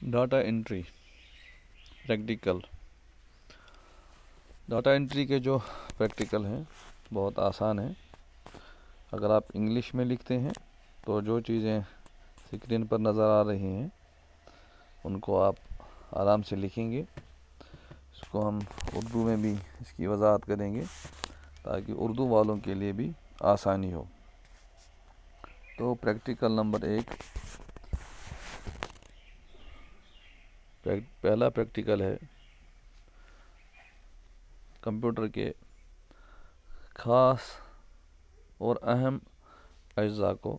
Data entry practical. Data entry کے جو practical ہیں بہت آسان ہیں۔ اگر آپ انگلش میں لکھتے ہیں تو جو چیزیں اسکرین پر نظر آ رہی ہیں ان کو آپ آرام سے لکھیں گے۔ اس کو ہم اردو میں بھی اس کی وضاحت کریں گے تاکہ اردو والوں کے لیے بھی آسانی ہو۔ تو پریکٹیکل نمبر 1، پہلا پریکٹیکل ہے کمپیوٹر کے خاص اور اہم اجزاء کو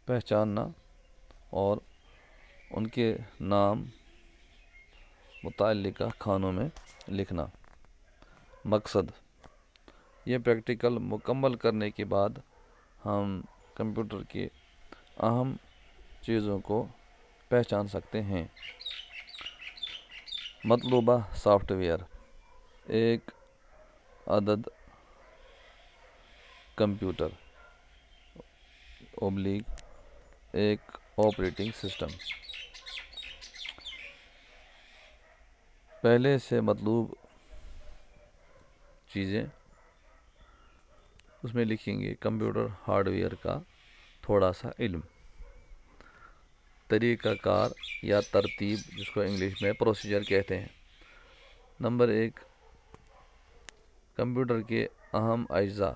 پہچاننا اور ان کے نام متعلقہ خانوں میں لکھنا۔ مقصد: یہ پریکٹیکل مکمل کرنے کے بعد ہم کمپیوٹر کے اہم چیزوں کو پہچان سکتے ہیں۔ مطلوبہ سافٹ ویئر: ایک عدد کمپیوٹر / ایک آپریٹنگ سسٹم۔ پہلے سے مطلوب چیزیں اس میں لکھیں گے۔ کمپیوٹر ہارڈ ویئر کا تھوڑا سا علم، طریقہ کار یا ترتیب جس کو انگلش میں پروسیجر کہتے ہیں۔ نمبر 1، کمپیوٹر کے اہم اجزاء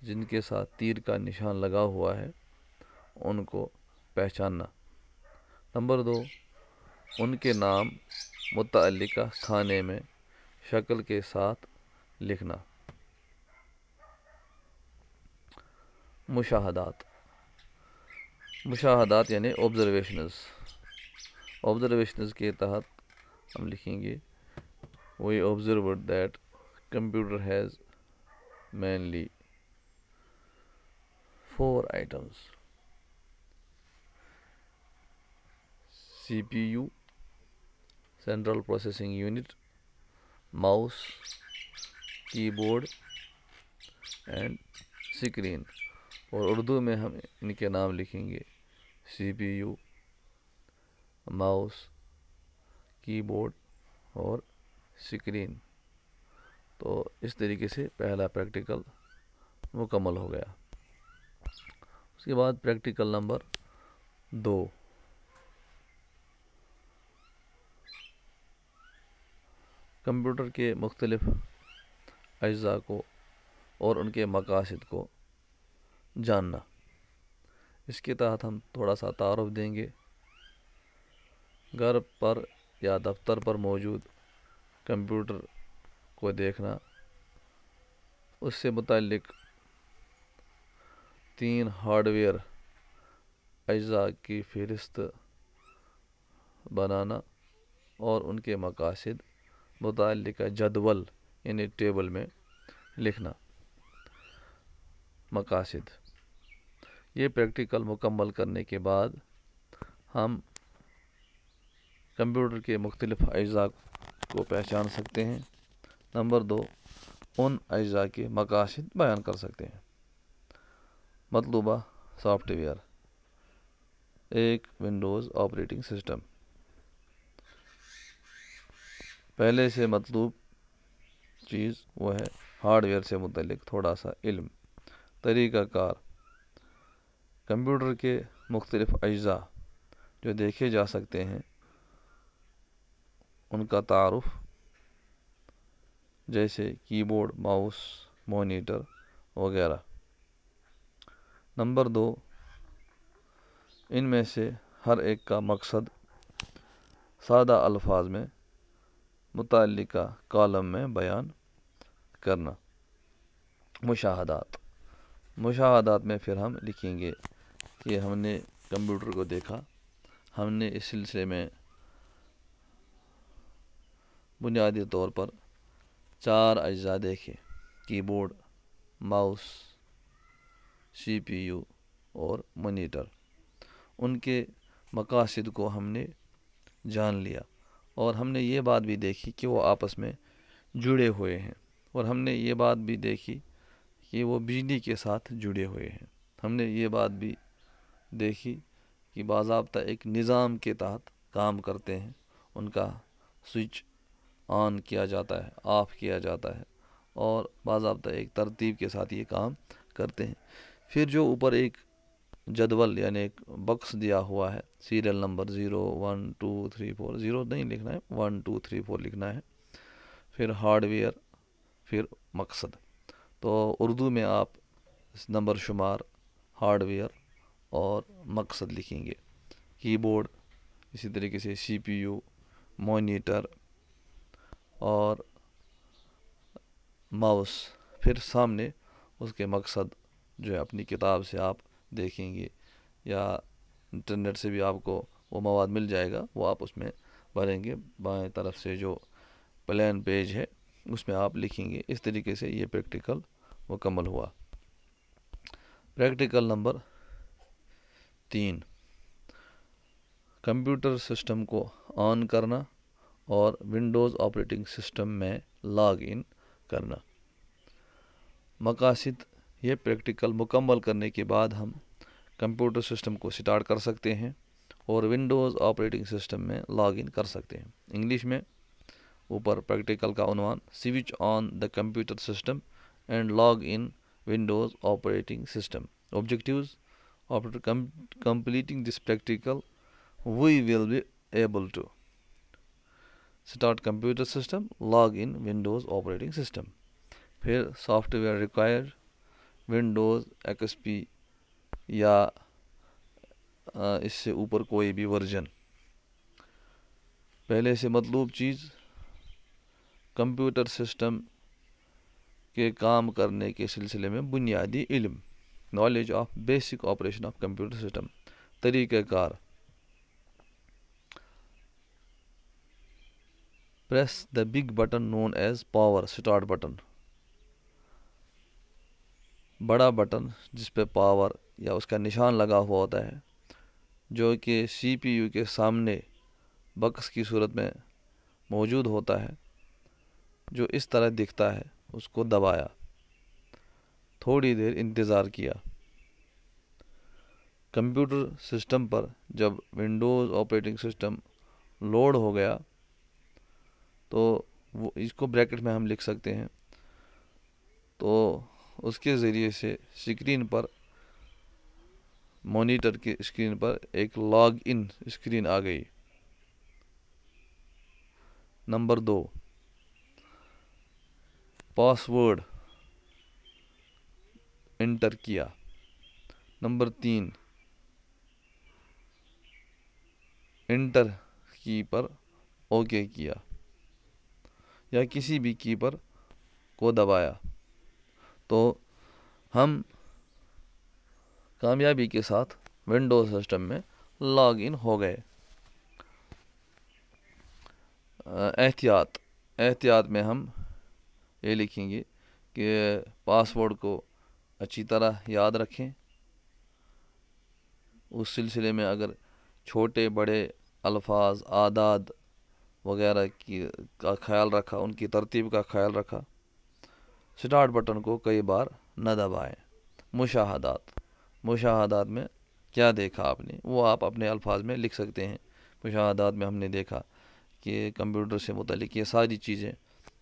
جن کے ساتھ تیر کا نشان لگا ہوا ہے ان کو پہچاننا۔ نمبر 2، ان کے نام متعلقہ خانے میں شکل کے ساتھ لکھنا۔ مشاہدات یعنی آبزرویشنز کے تحت ہم لکھیں گے We observed that computer has mainly 4 items: CPU Central Processing Unit, mouse, keyboard and screen۔ اور اردو میں ہم ان کے نام لکھیں گے CPU، ماؤس، کی بورڈ اور اسکرین۔ تو اس طریقے سے پہلا پریکٹیکل مکمل ہو گیا۔ اس کے بعد پریکٹیکل نمبر 2، کمپیوٹر کے مختلف اجزاء کو اور ان کے مقاصد کو جاننا۔ اس کے تحت ہم تھوڑا سا تعارف دیں گے۔ گھر پر یا دفتر پر موجود کمپیوٹر کو دیکھنا، اس سے متعلق 3 ہارڈ ویئر اجزاء کی فہرست بنانا اور ان کے مقاصد متعلقہ جدول یعنی ٹیبل میں لکھنا۔ مقاصد: یہ پریکٹیکل مکمل کرنے کے بعد ہم کمپیوٹر کے مختلف اجزاء کو پہچان سکتے ہیں۔ نمبر 2، ان اجزاء کے مقاصد بیان کر سکتے ہیں۔ مطلوبہ سافٹ ویئر: ایک ونڈوز آپریٹنگ سسٹم۔ پہلے سے مطلوب چیز وہ ہے ہارڈ ویئر سے متعلق تھوڑا سا علم۔ طریقہ کار: کمپیوٹر کے مختلف اجزاء جو دیکھے جا سکتے ہیں ان کا تعارف، جیسے کی بورڈ، ماؤس، مانیٹر وغیرہ۔ نمبر 2، ان میں سے ہر ایک کا مقصد سادہ الفاظ میں متعلقہ کالم میں بیان کرنا۔ مشاہدات میں پھر ہم لکھیں گے کہ ہم نے کمپیوٹر کو دیکھا، ہم نے اس سلسلے میں بنیادی طور پر 4 اجزاء دیکھے: کی بورڈ، ماؤس، CPU اور مانیٹر۔ ان کے مقاصد کو ہم نے جان لیا اور ہم نے یہ بات بھی دیکھی کہ وہ آپس میں جڑے ہوئے ہیں، اور ہم نے یہ بات بھی دیکھی کہ وہ بجلی کے ساتھ جڑے ہوئے ہیں۔ ہم نے یہ بات بھی دیکھی کہ باضابطہ ایک نظام کے تحت کام کرتے ہیں ان کا سوئچ آن کیا جاتا ہے، آف کیا جاتا ہے، اور باضابطہ ایک ترتیب کے ساتھ یہ کام کرتے ہیں۔ پھر جو اوپر ایک جدول یعنی ایک باکس دیا ہوا ہے، سیریل نمبر 0 1 2 3 4، 0 نہیں لکھنا ہے، 1 2 3 4 لکھنا ہے، پھر ہارڈ ویئر، پھر مقصد۔ تو اردو میں آپ نمبر شمار، ہارڈ ویئر اور مقصد لکھیں گے۔ کی بورڈ، اسی طریقے سے سی پی یو، مانیٹر اور ماؤس، پھر سامنے اس کے مقصد جو ہے اپنی کتاب سے آپ دیکھیں گے، یا انٹرنیٹ سے بھی آپ کو وہ مواد مل جائے گا، وہ آپ اس میں بھریں گے۔ بائیں طرف سے جو پلین پیج ہے اس میں آپ لکھیں گے۔ اس طریقے سے یہ پریکٹیکل مکمل ہوا۔ پریکٹیکل نمبر 3، کمپیوٹر سسٹم کو آن کرنا اور ونڈوز آپریٹنگ سسٹم میں لاگ ان کرنا۔ مقاصد: یہ پریکٹیکل مکمل کرنے کے بعد ہم کمپیوٹر سسٹم کو سٹارٹ کر سکتے ہیں اور ونڈوز آپریٹنگ سسٹم میں لاگ ان کر سکتے ہیں۔ انگلش میں اوپر پریکٹیکل کا عنوان: switch on the computer system and log in Windows operating system. Objectives: after completing this practical we will be able to start computer system, log in Windows operating system۔ پھر software required: Windows X P یا اس سے اوپر کوئی بھی version. پہلے سے مطلوب چیز: کمپیوٹر سسٹم کے کام کرنے کے سلسلے میں بنیادی علم، knowledge of basic operation of computer system. طریقہ کار: press the big button known as power start button. بڑا بٹن جس پہ پاور یا اس کا نشان لگا ہوا ہوتا ہے، جو کہ سی پی یو کے سامنے باکس کی صورت میں موجود ہوتا ہے، جو اس طرح دکھتا ہے، اس کو دبایا، تھوڑی دیر انتظار کیا۔ کمپیوٹر سسٹم پر جب ونڈوز آپریٹنگ سسٹم لوڈ ہو گیا تو وہ اس کو بریکٹ میں ہم لکھ سکتے ہیں، تو اس کے ذریعے سے اسکرین پر، مانیٹر کی اسکرین پر ایک لاگ ان اسکرین آ گئی۔ نمبر 2، پاس ورڈ انٹر کیا۔ نمبر 3، انٹر کی پر اوکے کیا یا کسی بھی کی پر کو دبایا، تو ہم کامیابی کے ساتھ ونڈوز سسٹم میں لاگ ان ہو گئے۔ احتیاط میں ہم یہ لکھیں گے کہ پاس ورڈ کو اچھی طرح یاد رکھیں۔ اس سلسلے میں اگر چھوٹے بڑے الفاظ، اعداد وغیرہ کا خیال رکھا، ان کی ترتیب کا خیال رکھا۔ سٹارٹ بٹن کو کئی بار نہ دبائیں۔ مشاہدات میں کیا دیکھا آپ نے، وہ آپ اپنے الفاظ میں لکھ سکتے ہیں۔ مشاہدات میں ہم نے دیکھا کہ کمپیوٹر سے متعلق یہ ساری چیزیں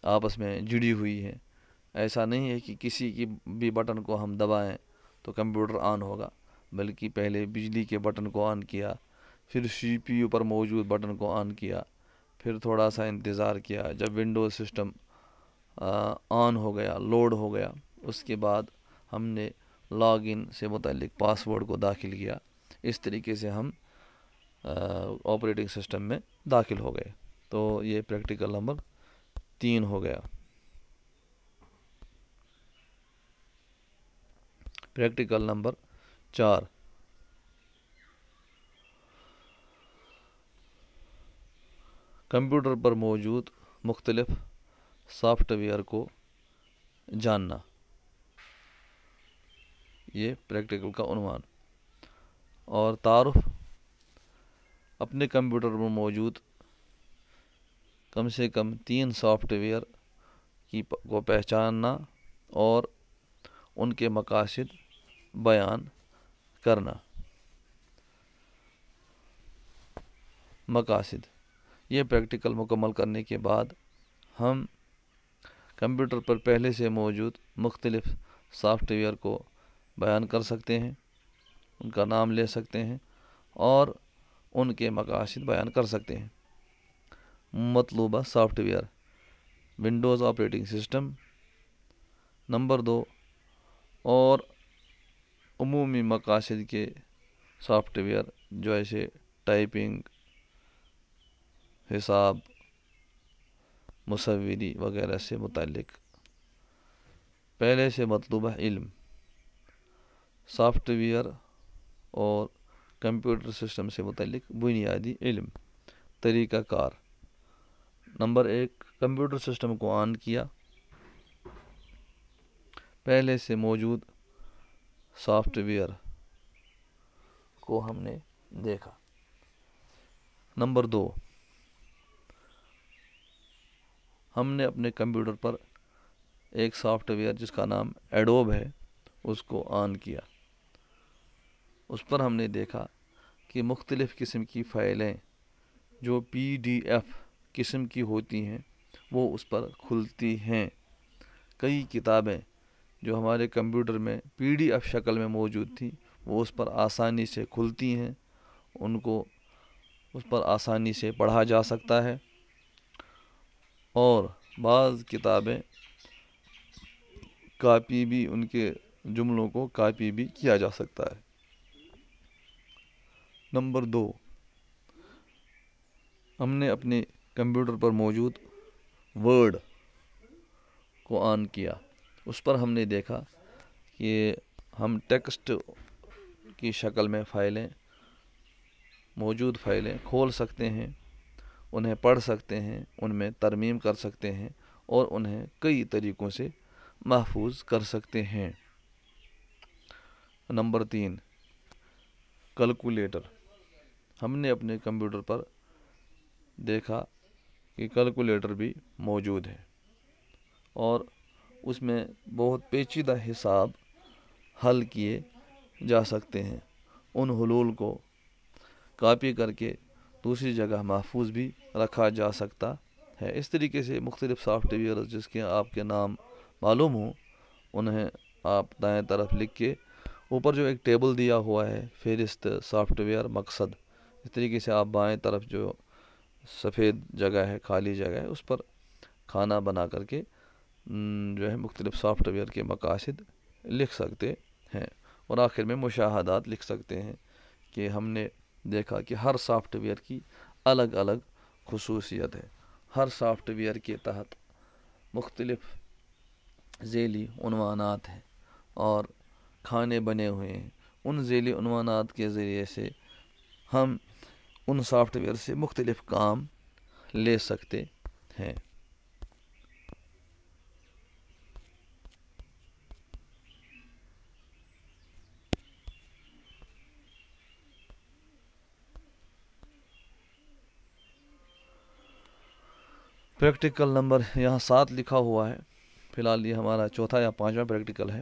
آپس میں جڑی ہوئی ہیں۔ ایسا نہیں ہے کہ کسی کی بھی بٹن کو ہم دبائیں تو کمپیوٹر آن ہوگا، بلکہ پہلے بجلی کے بٹن کو آن کیا، پھر سی پی یو پر موجود بٹن کو آن کیا، پھر تھوڑا سا انتظار کیا۔ جب ونڈوز سسٹم آن ہو گیا، لوڈ ہو گیا، اس کے بعد ہم نے لاگ ان سے متعلق پاس ورڈ کو داخل کیا۔ اس طریقے سے ہم آپریٹنگ سسٹم میں داخل ہو گئے۔ تو یہ پریکٹیکل نمبر 3 ہو گیا۔ پریکٹیکل نمبر 4، کمپیوٹر پر موجود مختلف سافٹ ویئر کو جاننا۔ یہ پریکٹیکل کا عنوان اور تعارف: اپنے کمپیوٹر میں موجود کم سے کم 3 سافٹ ویئر کو پہچاننا اور ان کے مقاصد بیان کرنا۔ مقاصد۔ یہ پریکٹیکل مکمل کرنے کے بعد ہم کمپیوٹر پر پہلے سے موجود مختلف سافٹ ویئر کو بیان کر سکتے ہیں، ان کا نام لے سکتے ہیں اور ان کے مقاصد بیان کر سکتے ہیں۔ مطلوبہ soft where: Windows operating system. Number 2، اور عمومی مقاصد کے سافٹ ویئر جو ایسے ٹائپنگ، حساب، مصوری وغیرہ سے متعلق۔ پہلے سے مطلوبہ علم: سافٹ ویئر اور کمپیوٹر سسٹم سے متعلق بنیادی علم۔ طریقہ کار: نمبر 1، کمپیوٹر سسٹم کو آن کیا، پہلے سے موجود سافٹ ویئر کو ہم نے دیکھا۔ نمبر 2، ہم نے اپنے کمپیوٹر پر ایک سافٹ ویئر جس کا نام ایڈوب ہے اس کو آن کیا، اس پر ہم نے دیکھا کہ مختلف قسم کی فائلیں جو PDF قسم کی ہوتی ہیں وہ اس پر کھلتی ہیں۔ کئی کتابیں جو ہمارے کمپیوٹر میں PDF شکل میں موجود تھیں وہ اس پر آسانی سے کھلتی ہیں، ان کو اس پر آسانی سے پڑھا جا سکتا ہے، اور بعض کتابیں کاپی بھی، ان کے جملوں کو کاپی بھی کیا جا سکتا ہے۔ نمبر 2، ہم نے اپنے کمپیوٹر پر موجود ورڈ کو آن کیا، اس پر ہم نے دیکھا کہ ہم ٹیکسٹ کی شکل میں موجود فائلیں کھول سکتے ہیں، انہیں پڑھ سکتے ہیں، ان میں ترمیم کر سکتے ہیں اور انہیں کئی طریقوں سے محفوظ کر سکتے ہیں۔ Number 3، calculator. ہم نے اپنے کمپیوٹر پر دیکھا کہ کیلکولیٹر بھی موجود ہے اور اس میں بہت پیچیدہ حساب حل کیے جا سکتے ہیں، ان حلول کو کاپی کر کے دوسری جگہ محفوظ بھی رکھا جا سکتا ہے۔ اس طریقے سے مختلف سافٹ ویئر جس کے آپ کے نام معلوم ہوں انہیں آپ دائیں طرف لکھ کے اوپر جو ایک ٹیبل دیا ہوا ہے فہرست سافٹ ویئر مقصد، اس طریقے سے آپ بائیں طرف جو سفید جگہ ہے، خالی جگہ ہے، اس پر کھانا بنا کر کے جو ہے مختلف سافٹ ویئر کے مقاصد لکھ سکتے ہیں، اور آخر میں مشاہدات لکھ سکتے ہیں کہ ہم نے دیکھا کہ ہر سافٹ ویئر کی الگ الگ خصوصیت ہے، ہر سافٹ ویئر کے تحت مختلف ذیلی عنوانات ہیں اور کھانے بنے ہوئے ہیں، ان ذیلی عنوانات کے ذریعے سے ہم ان سافٹ ویئر سے مختلف کام لے سکتے ہیں۔ پریکٹیکل نمبر یہاں 7 لکھا ہوا ہے، فی الحال یہ ہمارا چوتھا یا 5واں پریکٹیکل ہے،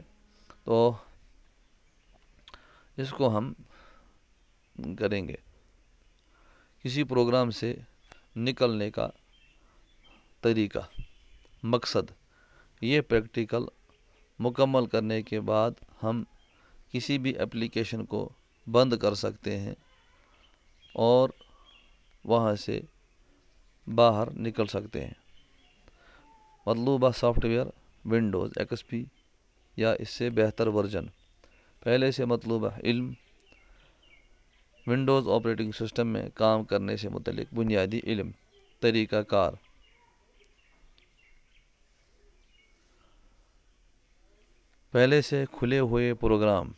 تو اس کو ہم کریں گے۔ کسی پروگرام سے نکلنے کا طریقہ، مقصد: یہ پریکٹیکل مکمل کرنے کے بعد ہم کسی بھی اپلیکیشن کو بند کر سکتے ہیں اور وہاں سے باہر نکل سکتے ہیں۔ مطلوبہ سافٹ ویئر: ونڈوز XP یا اس سے بہتر ورژن۔ پہلے سے مطلوبہ علم: ونڈوز آپریٹنگ سسٹم میں کام کرنے سے متعلق بنیادی علم۔ طریقہ کار: پہلے سے کھلے ہوئے پروگرام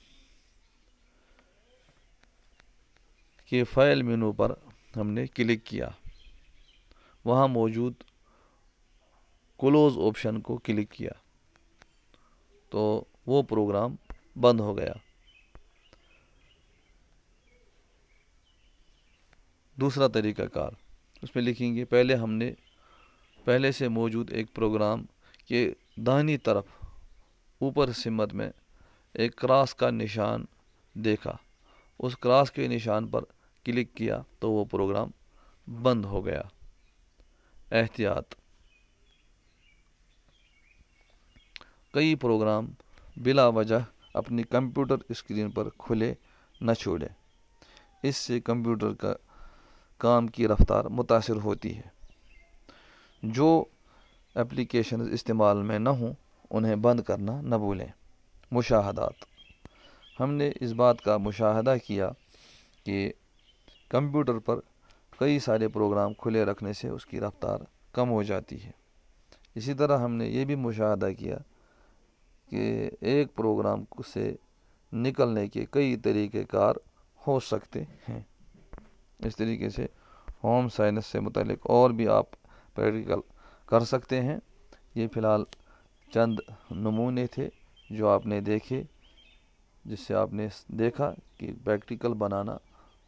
کے فائل مینو پر ہم نے کلک کیا، وہاں موجود کلوز آپشن کو کلک کیا تو وہ پروگرام بند ہو گیا۔ دوسرا طریقہ کار، اس میں لکھیں گے پہلے سے موجود ایک پروگرام کے دائیں طرف اوپر سمت میں ایک کراس کا نشان دیکھا، اس کراس کے نشان پر کلک کیا تو وہ پروگرام بند ہو گیا۔ احتیاط: کئی پروگرام بلا وجہ اپنی کمپیوٹر اسکرین پر کھلے نہ چھوڑیں، اس سے کمپیوٹر کا کام کی رفتار متاثر ہوتی ہے۔ جو اپلیکیشنز استعمال میں نہ ہوں انہیں بند کرنا نہ بھولیں۔ مشاہدات: ہم نے اس بات کا مشاہدہ کیا کہ کمپیوٹر پر کئی سارے پروگرام کھلے رکھنے سے اس کی رفتار کم ہو جاتی ہے۔ اسی طرح ہم نے یہ بھی مشاہدہ کیا کہ ایک پروگرام سے نکلنے کے کئی طریقہ کار ہو سکتے ہیں۔ اس طریقے سے ہوم سائنس سے متعلق اور بھی آپ پریکٹیکل کر سکتے ہیں۔ یہ فی الحال چند نمونے تھے جو آپ نے دیکھے، جس سے آپ نے دیکھا کہ پریکٹیکل بنانا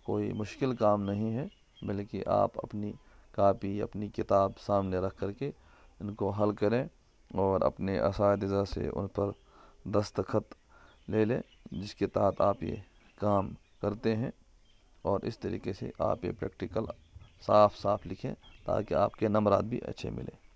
کوئی مشکل کام نہیں ہے، بلکہ آپ اپنی کاپی، اپنی کتاب سامنے رکھ کر کے ان کو حل کریں اور اپنے اساتذہ سے ان پر دستخط لے لیں، جس کے تحت آپ یہ کام کرتے ہیں، اور اس طریقے سے آپ یہ پریکٹیکل صاف لکھیں تاکہ آپ کے نمبرات بھی اچھے ملیں۔